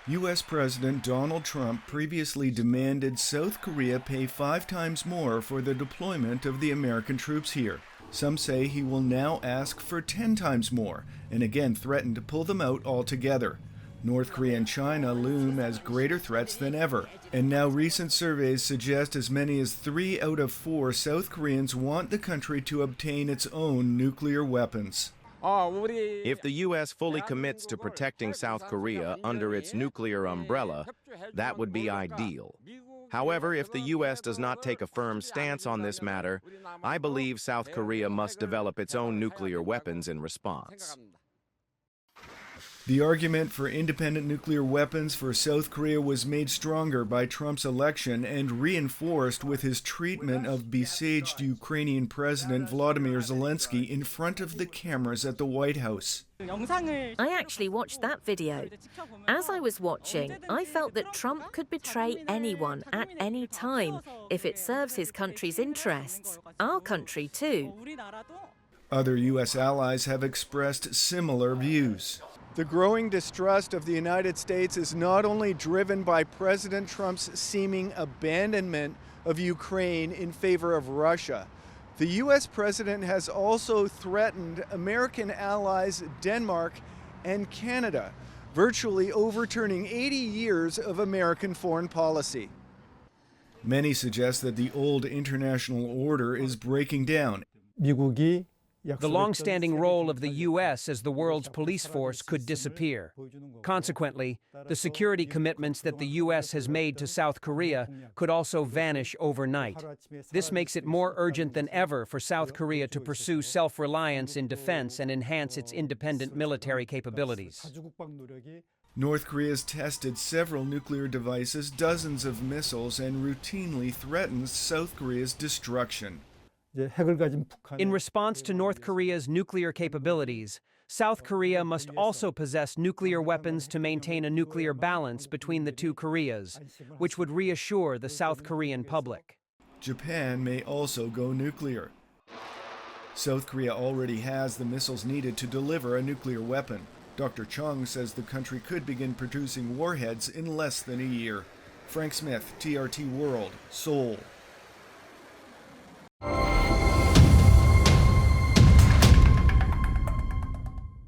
U.S. President Donald Trump previously demanded South Korea pay 5 times more for the deployment of the American troops here. Some say he will now ask for 10 times more, and again threaten to pull them out altogether. North Korea and China loom as greater threats than ever, and now recent surveys suggest as many as 3 out of 4 South Koreans want the country to obtain its own nuclear weapons. If the U.S. fully commits to protecting South Korea under its nuclear umbrella, that would be ideal. However, if the U.S. does not take a firm stance on this matter, I believe South Korea must develop its own nuclear weapons in response. The argument for independent nuclear weapons for South Korea was made stronger by Trump's election and reinforced with his treatment of besieged Ukrainian President Volodymyr Zelensky in front of the cameras at the White House. I actually watched that video. As I was watching, I felt that Trump could betray anyone at any time if it serves his country's interests, our country too. Other U.S. allies have expressed similar views. The growing distrust of the United States is not only driven by President Trump's seeming abandonment of Ukraine in favor of Russia. The U.S. president has also threatened American allies Denmark and Canada, virtually overturning 80 years of American foreign policy. Many suggest that the old international order is breaking down. The long-standing role of the U.S. as the world's police force could disappear. Consequently, the security commitments that the U.S. has made to South Korea could also vanish overnight. This makes it more urgent than ever for South Korea to pursue self-reliance in defense and enhance its independent military capabilities. North Korea has tested several nuclear devices, dozens of missiles, and routinely threatens South Korea's destruction. In response to North Korea's nuclear capabilities, South Korea must also possess nuclear weapons to maintain a nuclear balance between the two Koreas, which would reassure the South Korean public. Japan may also go nuclear. South Korea already has the missiles needed to deliver a nuclear weapon. Dr. Chung says the country could begin producing warheads in less than a year. Frank Smith, TRT World, Seoul.